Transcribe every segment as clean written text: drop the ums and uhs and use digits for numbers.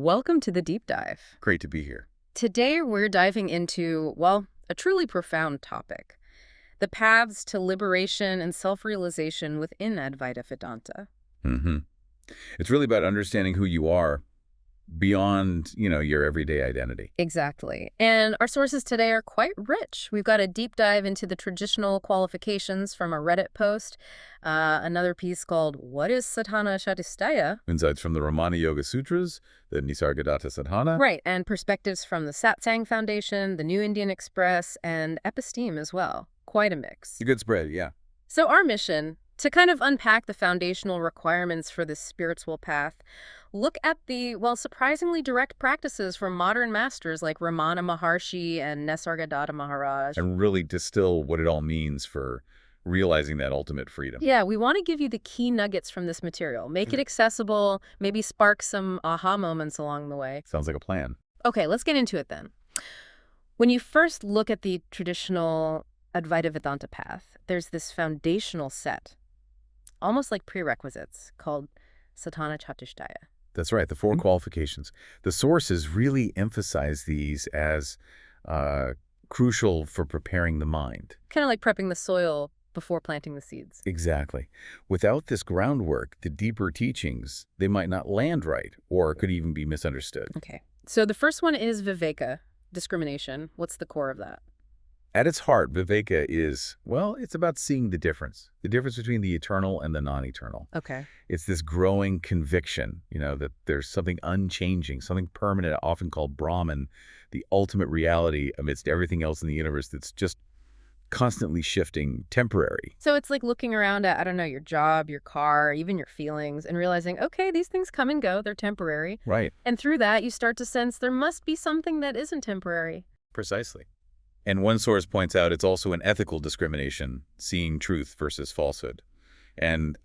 Welcome to the deep dive. Great to be here. Today we're diving into, well, a truly profound topic. The paths to liberation and self-realization within Advaita Vedanta. hmm It's really about understanding who you are beyond, your everyday identity. Exactly. And our sources today are quite rich. We've got a deep dive into the traditional qualifications from a Reddit post, another piece called What is Sadhana Chatustaya? Insights from the Ramana Yoga Sutras, the Nisargadatta Sadhana. Right, and perspectives from the Satsang Foundation, the New Indian Express, and Episteme as well. Quite a mix. A good spread, yeah. So our mission, to kind of unpack the foundational requirements for this spiritual path, look at the, well, surprisingly direct practices from modern masters like Ramana Maharshi and Nisargadatta Maharaj. And really distill what it all means for realizing that ultimate freedom. Yeah, we want to give you the key nuggets from this material, make it accessible, maybe spark some aha moments along the way. Sounds like a plan. Okay, let's get into it then. When you first look at the traditional Advaita Vedanta path, there's this foundational set, almost like prerequisites, called Sadhana Chatustaya. That's right, the four qualifications. The sources really emphasize these as crucial for preparing the mind. Kind of like prepping the soil before planting the seeds. Exactly. Without this groundwork, the deeper teachings, they might not land right or could even be misunderstood. Okay. So the first one is viveka, discrimination. What's the core of that? At its heart, viveka is, well, it's about seeing the difference between the eternal and the non-eternal. Okay. It's this growing conviction, that there's something unchanging, something permanent, often called Brahman, the ultimate reality amidst everything else in the universe that's just constantly shifting, temporary. So it's like looking around at, I don't know, your job, your car, even your feelings, and realizing, okay, these things come and go, they're temporary. Right. And through that, you start to sense there must be something that isn't temporary. Precisely. And one source points out it's also an ethical discrimination, seeing truth versus falsehood. And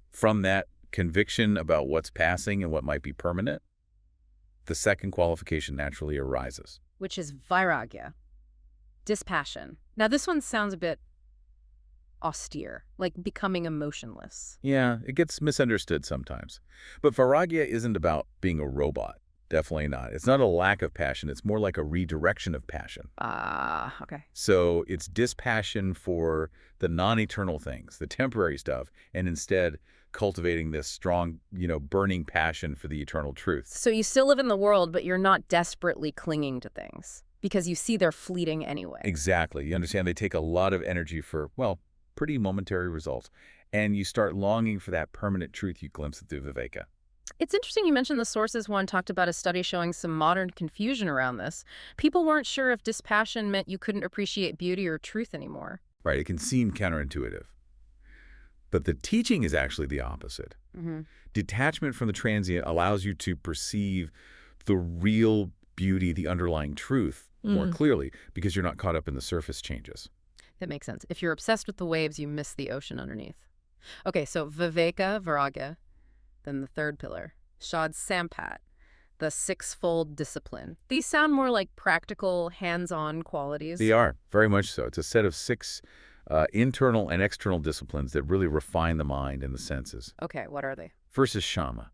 from that conviction about what's passing and what might be permanent, the second qualification naturally arises. Which is vairagya, dispassion. Now, this one sounds a bit austere, like becoming emotionless. Yeah, it gets misunderstood sometimes. But vairagya isn't about being a robot. Definitely not. It's not a lack of passion. It's more like a redirection of passion. Okay. So it's dispassion for the non-eternal things, the temporary stuff, and instead cultivating this strong, burning passion for the eternal truth. So you still live in the world, but you're not desperately clinging to things because you see they're fleeting anyway. Exactly. You understand they take a lot of energy for, well, pretty momentary results. And you start longing for that permanent truth you glimpse through viveka. It's interesting you mentioned the sources one talked about a study showing some modern confusion around this. People weren't sure if dispassion meant you couldn't appreciate beauty or truth anymore. Right. It can seem counterintuitive. But the teaching is actually the opposite. Detachment from the transient allows you to perceive the real beauty, the underlying truth more clearly because you're not caught up in the surface changes. That makes sense. If you're obsessed with the waves, you miss the ocean underneath. Okay, so viveka, vairagya. Then the third pillar, Shad Sampat, the sixfold discipline. These sound more like practical, hands-on qualities. They are, very much so. It's a set of 6 internal and external disciplines that really refine the mind and the senses. Okay, what are they? First is shama,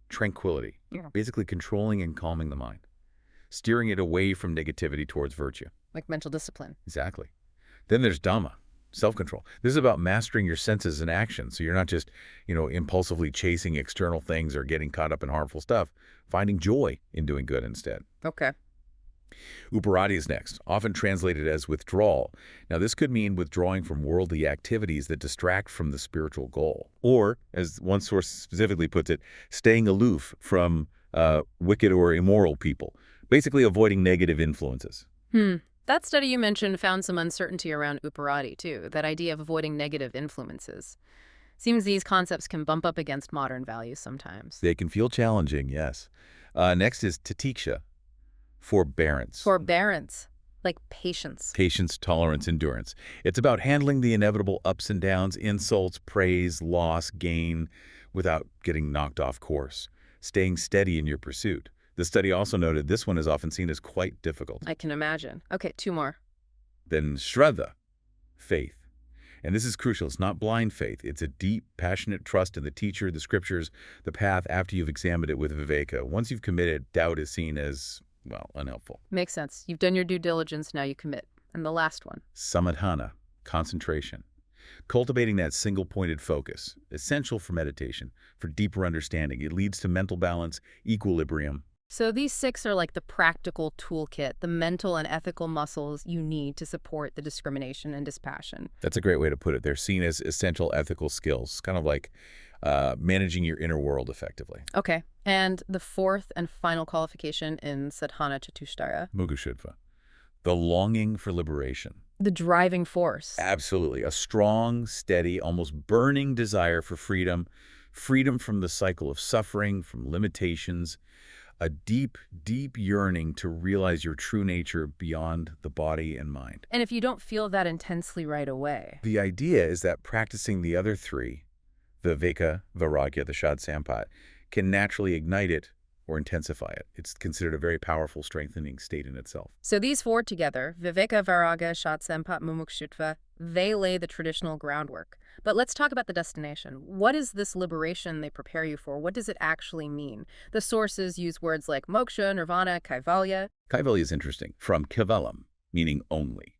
tranquility, basically controlling and calming the mind, steering it away from negativity towards virtue. Like mental discipline. Exactly. Then there's dhamma, self-control. This is about mastering your senses and actions. So you're not just, impulsively chasing external things or getting caught up in harmful stuff, finding joy in doing good instead. Okay. Uparati is next, often translated as withdrawal. Now, this could mean withdrawing from worldly activities that distract from the spiritual goal. Or, as one source specifically puts it, staying aloof from wicked or immoral people, basically avoiding negative influences. That study you mentioned found some uncertainty around uparati, too, that idea of avoiding negative influences. Seems these concepts can bump up against modern values sometimes. They can feel challenging, yes. Next is titiksha, forbearance. Forbearance, like patience. Patience, tolerance, endurance. It's about handling the inevitable ups and downs, insults, praise, loss, gain, without getting knocked off course. Staying steady in your pursuit. The study also noted this one is often seen as quite difficult. I can imagine. Okay, 2 more. Then shraddha, faith. And this is crucial. It's not blind faith. It's a deep, passionate trust in the teacher, the scriptures, the path after you've examined it with viveka. Once you've committed, doubt is seen as, well, unhelpful. Makes sense. You've done your due diligence, now you commit. And the last one. Samadhana, concentration. Cultivating that single-pointed focus, essential for meditation, for deeper understanding. It leads to mental balance, equilibrium. So these 6 are like the practical toolkit, the mental and ethical muscles you need to support the discrimination and dispassion. That's a great way to put it. They're seen as essential ethical skills, kind of like managing your inner world effectively. Okay. And the 4th and final qualification in Sadhana Chatustaya. Mugushudva, the longing for liberation. The driving force. Absolutely. A strong, steady, almost burning desire for freedom, freedom from the cycle of suffering, from limitations, a deep, deep yearning to realize your true nature beyond the body and mind. And if you don't feel that intensely right away. The idea is that practicing the other 3, the viveka, vairagya, the shad sampat, can naturally ignite it or intensify it. It's considered a very powerful, strengthening state in itself. So these 4 together, viveka, vairagya, shad sampat, mumukshutva, they lay the traditional groundwork. But let's talk about the destination. What is this liberation they prepare you for? What does it actually mean? The sources use words like moksha, nirvana, kaivalya. Kaivalya is interesting, from kevalam, meaning only.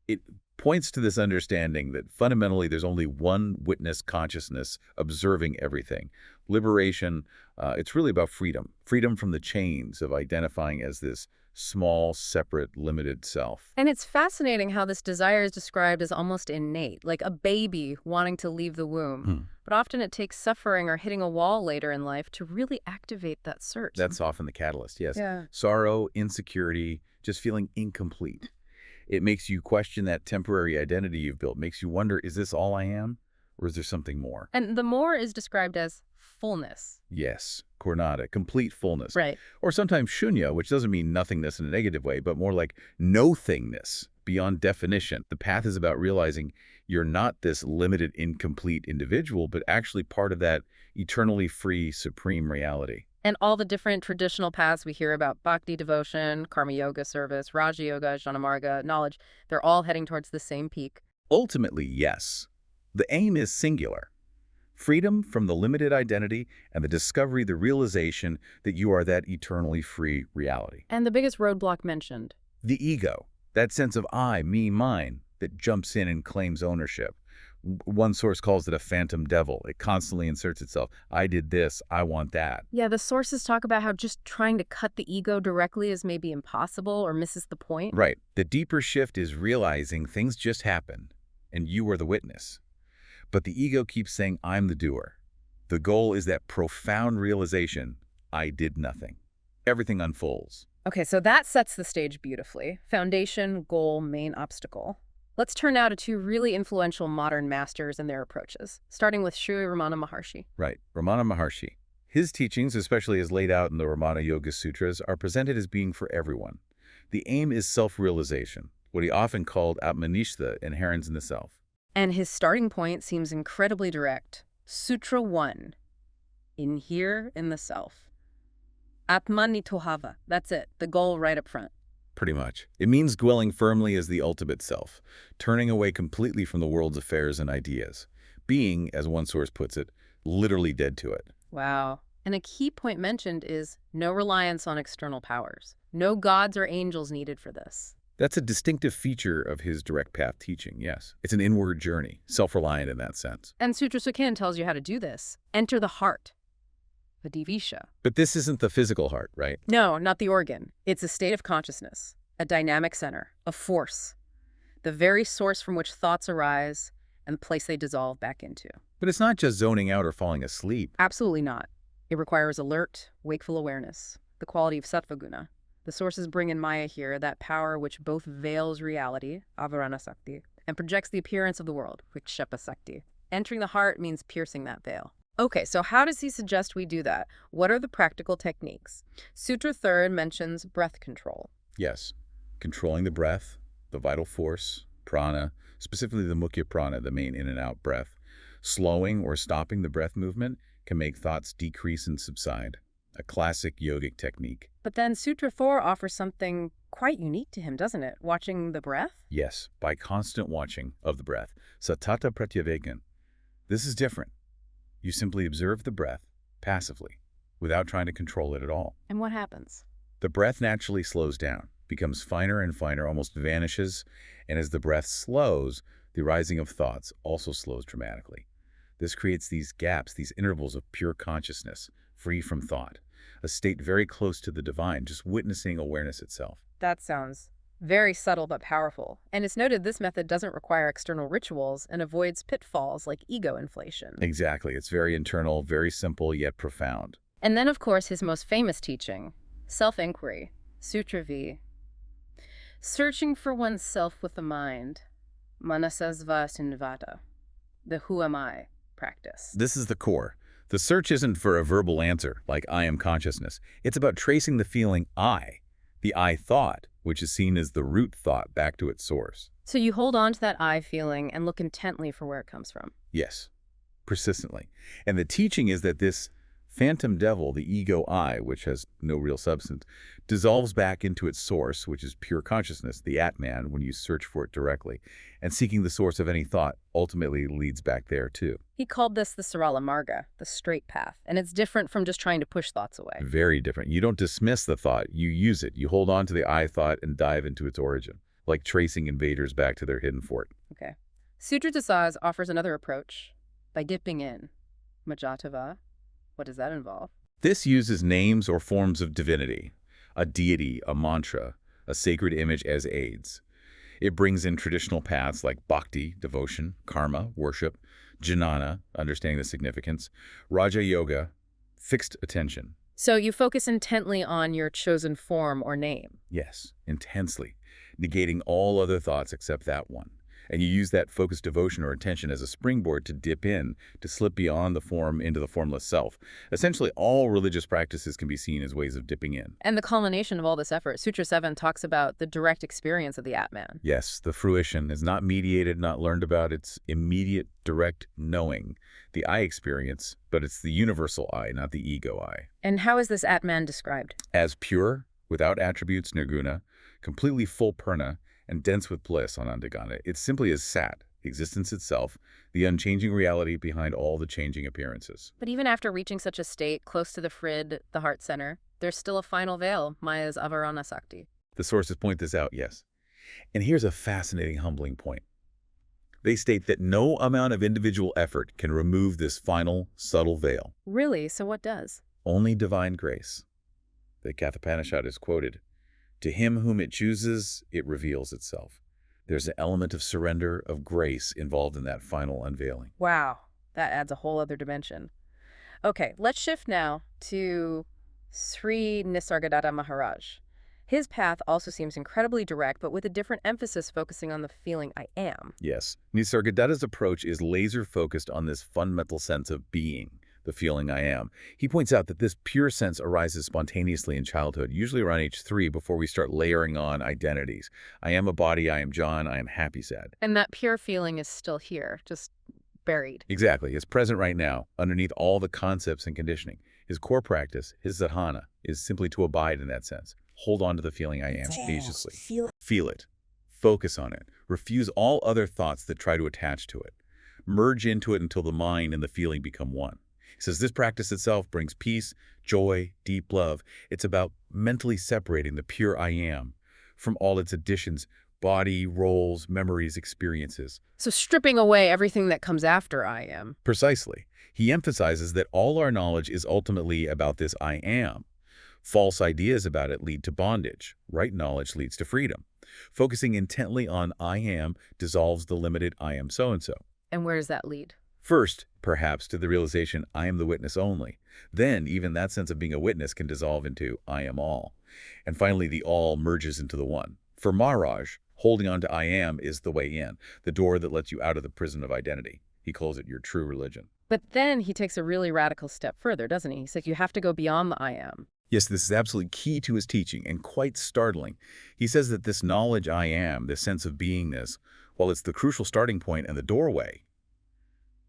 It points to this understanding that fundamentally there's only one witness consciousness observing everything. Liberation, it's really about freedom. Freedom from the chains of identifying as this small, separate, limited self. And it's fascinating how this desire is described as almost innate, like a baby wanting to leave the womb. But often it takes suffering or hitting a wall later in life to really activate that search. That's often the catalyst, yes. Yeah. Sorrow, insecurity, just feeling incomplete. It makes you question that temporary identity you've built, makes you wonder, is this all I am? Or is there something more? And the more is described as fullness. Yes, Kornada, complete fullness. Right. Or sometimes shunya, which doesn't mean nothingness in a negative way, but more like no-thingness, beyond definition. The path is about realizing you're not this limited, incomplete individual, but actually part of that eternally free, supreme reality. And all the different traditional paths we hear about, bhakti devotion, karma yoga service, raja yoga, jnanamarga, knowledge, they're all heading towards the same peak. Ultimately, yes. The aim is singular. Freedom from the limited identity and the discovery, the realization that you are that eternally free reality. And the biggest roadblock mentioned. The ego, that sense of I, me, mine, that jumps in and claims ownership. One source calls it a phantom devil. It constantly inserts itself. I did this, I want that. Yeah, the sources talk about how just trying to cut the ego directly is maybe impossible or misses the point. Right. The deeper shift is realizing things just happened, and you are the witness. But the ego keeps saying, I'm the doer. The goal is that profound realization, I did nothing. Everything unfolds. Okay, so that sets the stage beautifully. Foundation, goal, main obstacle. Let's turn now to 2 really influential modern masters and their approaches, starting with Sri Ramana Maharshi. Right, Ramana Maharshi. His teachings, especially as laid out in the Ramana Yoga Sutras, are presented as being for everyone. The aim is self-realization, what he often called Atmanishta, inherent in the self. And his starting point seems incredibly direct. Sutra 1, in here in the self. Atmanitohava, that's it, the goal right up front. Pretty much. It means dwelling firmly as the ultimate self, turning away completely from the world's affairs and ideas, being, as one source puts it, literally dead to it. Wow. And a key point mentioned is no reliance on external powers. No gods or angels needed for this. That's a distinctive feature of his direct path teaching, yes. It's an inward journey, self-reliant in that sense. And Sutra Sukhin tells you how to do this. Enter the heart. Vidivisha. But this isn't the physical heart, right? No, not the organ. It's a state of consciousness, a dynamic center, a force, the very source from which thoughts arise and the place they dissolve back into. But it's not just zoning out or falling asleep. Absolutely not. It requires alert, wakeful awareness, the quality of sattvaguna. The sources bring in Maya here, that power which both veils reality, avarana sakti, and projects the appearance of the world, vikshepa sakti. Entering the heart means piercing that veil. Okay, so how does he suggest we do that? What are the practical techniques? Sutra 3rd mentions breath control. Yes, controlling the breath, the vital force, prana, specifically the mukhya prana, the main in and out breath. Slowing or stopping the breath movement can make thoughts decrease and subside, a classic yogic technique. But then Sutra 4 offers something quite unique to him, doesn't it? Watching the breath? Yes, by constant watching of the breath. Satata pratyavekan. This is different. You simply observe the breath passively, without trying to control it at all. And what happens? The breath naturally slows down, becomes finer and finer, almost vanishes, and as the breath slows, the rising of thoughts also slows dramatically. This creates these gaps, these intervals of pure consciousness, free from thought, a state very close to the divine, just witnessing awareness itself. That sounds very subtle but powerful. And it's noted this method doesn't require external rituals and avoids pitfalls like ego inflation. Exactly. It's very internal, very simple, yet profound. And then, of course, his most famous teaching, self-inquiry, Sutra V. Searching for oneself with the mind, manasasva sinvata, the who am I practice. This is the core. The search isn't for a verbal answer, like I am consciousness. It's about tracing the feeling I, the I thought, which is seen as the root thought back to its source. So you hold on to that I feeling and look intently for where it comes from. Yes, persistently. And the teaching is that this phantom devil, the ego I, which has no real substance, dissolves back into its source, which is pure consciousness, the Atman, when you search for it directly. And seeking the source of any thought ultimately leads back there, too. He called this the Sarala Marga, the straight path, and it's different from just trying to push thoughts away. Very different. You don't dismiss the thought, you use it. You hold on to the I thought and dive into its origin, like tracing invaders back to their hidden fort. Okay. Sutra Dasaz offers another approach by dipping in. Majatava. What does that involve? This uses names or forms of divinity, a deity, a mantra, a sacred image as aids. It brings in traditional paths like bhakti, devotion, karma, worship, jnana, understanding the significance, raja yoga, fixed attention. So you focus intently on your chosen form or name. Yes, intensely, negating all other thoughts except that one. And you use that focused devotion or attention as a springboard to dip in, to slip beyond the form into the formless self. Essentially, all religious practices can be seen as ways of dipping in. And the culmination of all this effort, Sutra 7 talks about the direct experience of the Atman. Yes, the fruition is not mediated, not learned about. It's immediate, direct knowing. The I experience, but it's the universal I, not the ego I. And how is this Atman described? As pure, without attributes, nirguna, completely full purna, and dense with bliss on Antigana. It's simply as sat, existence itself, the unchanging reality behind all the changing appearances. But even after reaching such a state, close to the Frid, the heart center, there's still a final veil, Maya's Avarana Sakti. The sources point this out, yes. And here's a fascinating, humbling point. They state that no amount of individual effort can remove this final, subtle veil. Really? So what does? Only divine grace. The Kathopanishad is quoted, "To him whom it chooses, it reveals itself." There's an element of surrender, of grace involved in that final unveiling. Wow, that adds a whole other dimension. Okay, let's shift now to Sri Nisargadatta Maharaj. His path also seems incredibly direct, but with a different emphasis focusing on the feeling I am. Yes, Nisargadatta's approach is laser-focused on this fundamental sense of being, the feeling I am. He points out that this pure sense arises spontaneously in childhood, usually around age 3, before we start layering on identities. I am a body, I am John, I am happy, sad. And that pure feeling is still here, just buried. Exactly. It's present right now, underneath all the concepts and conditioning. His core practice, his sadhana, is simply to abide in that sense. Hold on to the feeling I am tenaciously. Feel it. Focus on it. Refuse all other thoughts that try to attach to it. Merge into it until the mind and the feeling become one. He says this practice itself brings peace, joy, deep love. It's about mentally separating the pure I am from all its additions, body, roles, memories, experiences. So stripping away everything that comes after I am. Precisely. He emphasizes that all our knowledge is ultimately about this I am. False ideas about it lead to bondage. Right knowledge leads to freedom. Focusing intently on I am dissolves the limited I am so-and-so. And where does that lead? First, perhaps, to the realization I am the witness only. Then, even that sense of being a witness can dissolve into I am all. And finally, the all merges into the one. For Maharaj, holding on to I am is the way in, the door that lets you out of the prison of identity. He calls it your true religion. But then he takes a really radical step further, doesn't he? He says you have to go beyond the I am. Yes, this is absolutely key to his teaching and quite startling. He says that this knowledge I am, this sense of beingness, while it's the crucial starting point and the doorway,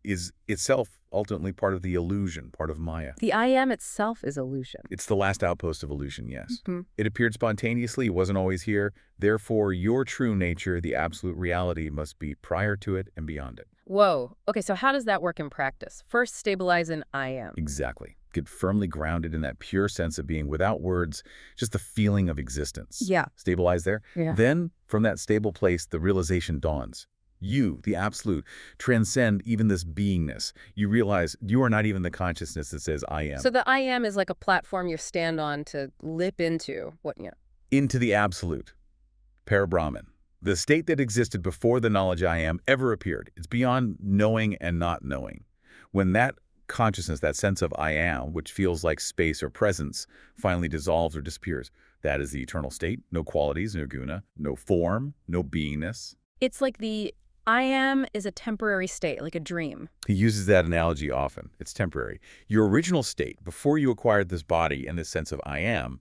is itself ultimately part of the illusion, part of Maya. The I am itself is illusion. It's the last outpost of illusion, yes. Hmm. It appeared spontaneously, wasn't always here. Therefore, your true nature, the absolute reality, must be prior to it and beyond it. Whoa. Okay, so how does that work in practice? First, stabilize in I am. Exactly. Get firmly grounded in that pure sense of being without words, just the feeling of existence. Yeah. Stabilize there. Yeah. Then, from that stable place, the realization dawns. You, the absolute, transcend even this beingness. You realize you are not even the consciousness that says I am. So the I am is like a platform you stand on to lip into Into the absolute. Parabrahman. The state that existed before the knowledge I am ever appeared. It's beyond knowing and not knowing. When that consciousness, that sense of I am, which feels like space or presence, finally dissolves or disappears, that is the eternal state. No qualities, no guna, no form, no beingness. It's like the I am is a temporary state, like a dream. He uses that analogy often. It's temporary. Your original state, before you acquired this body and this sense of I am,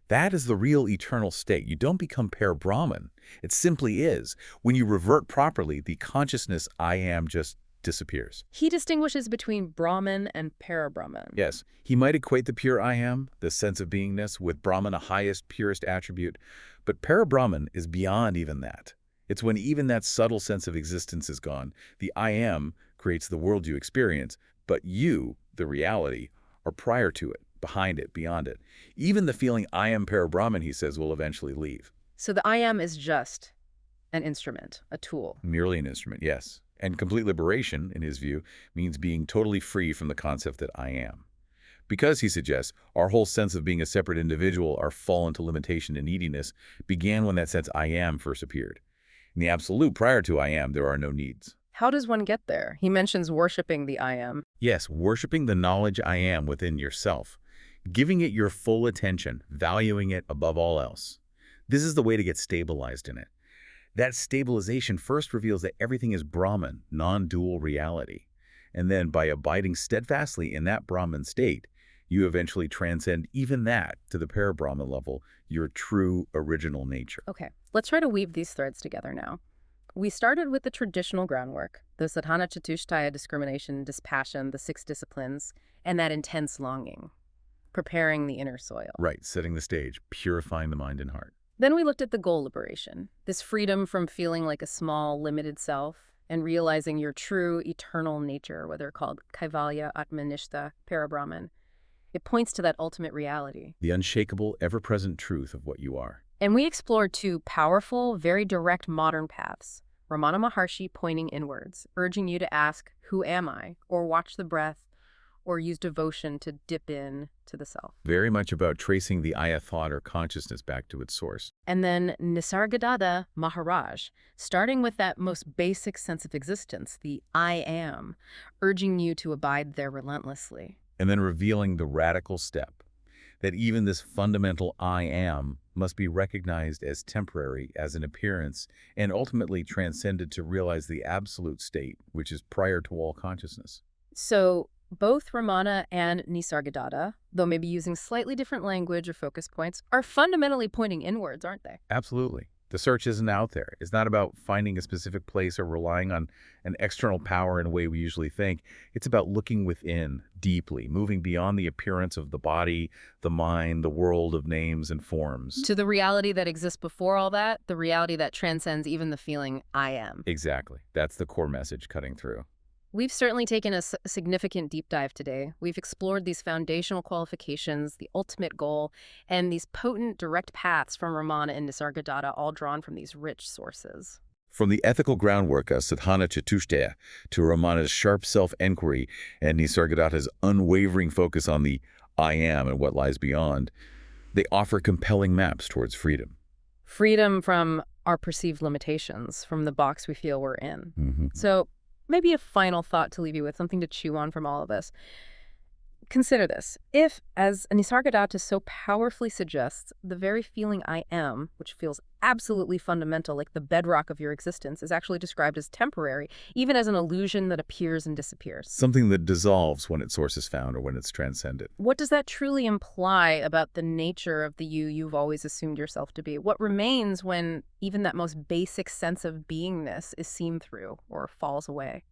that is the real eternal state. You don't become Parabrahman. It simply is. When you revert properly, the consciousness I am just disappears. He distinguishes between Brahman and Parabrahman. Yes, he might equate the pure I am, the sense of beingness, with Brahman, a highest, purest attribute. But Parabrahman is beyond even that. It's when even that subtle sense of existence is gone. The I am creates the world you experience, but you, the reality, are prior to it, behind it, beyond it. Even the feeling I am Parabrahman, he says, will eventually leave. So the I am is just an instrument, a tool. Merely an instrument, yes. And complete liberation, in his view, means being totally free from the concept that I am. Because, he suggests, our whole sense of being a separate individual, our fall into limitation and neediness, began when that sense I am first appeared. In the absolute, prior to I am, there are no needs. How does one get there? He mentions worshiping the I am. Yes, worshiping the knowledge I am within yourself, giving it your full attention, valuing it above all else. This is the way to get stabilized in it. That stabilization first reveals that everything is Brahman, non-dual reality. And then by abiding steadfastly in that Brahman state, you eventually transcend even that to the Parabrahman level, your true original nature. Okay, let's try to weave these threads together now. We started with the traditional groundwork, the Sadhana Chatustaya, discrimination, dispassion, the 6 disciplines, and that intense longing, preparing the inner soil. Right, setting the stage, purifying the mind and heart. Then we looked at the goal liberation, this freedom from feeling like a small, limited self and realizing your true, eternal nature, whether called Kaivalya, Atmanishta, Parabrahman. It points to that ultimate reality. The unshakable, ever-present truth of what you are. And we explored 2 powerful, very direct modern paths. Ramana Maharshi pointing inwards, urging you to ask, who am I? Or watch the breath, or use devotion to dip in to the self. Very much about tracing the Aya thought or consciousness back to its source. And then Nisargadatta Maharaj, starting with that most basic sense of existence, the I am, urging you to abide there relentlessly. And then revealing the radical step, that even this fundamental I am must be recognized as temporary, as an appearance, and ultimately transcended to realize the absolute state, which is prior to all consciousness. So both Ramana and Nisargadatta, though maybe using slightly different language or focus points, are fundamentally pointing inwards, aren't they? Absolutely. The search isn't out there. It's not about finding a specific place or relying on an external power in a way we usually think. It's about looking within deeply, moving beyond the appearance of the body, the mind, the world of names and forms. To the reality that exists before all that, the reality that transcends even the feeling I am. Exactly. That's the core message cutting through. We've certainly taken a significant deep dive today. We've explored these foundational qualifications, the ultimate goal, and these potent direct paths from Ramana and Nisargadatta, all drawn from these rich sources. From the ethical groundwork of Sadhana Chatustaya to Ramana's sharp self-enquiry and Nisargadatta's unwavering focus on the I am and what lies beyond, they offer compelling maps towards freedom. Freedom from our perceived limitations, from the box we feel we're in. Mm-hmm. So maybe a final thought to leave you with, something to chew on from all of this. Consider this. If, as Nisargadatta so powerfully suggests, the very feeling I am, which feels absolutely fundamental, like the bedrock of your existence, is actually described as temporary, even as an illusion that appears and disappears. Something that dissolves when its source is found or when it's transcended. What does that truly imply about the nature of the you you've always assumed yourself to be? What remains when even that most basic sense of beingness is seen through or falls away?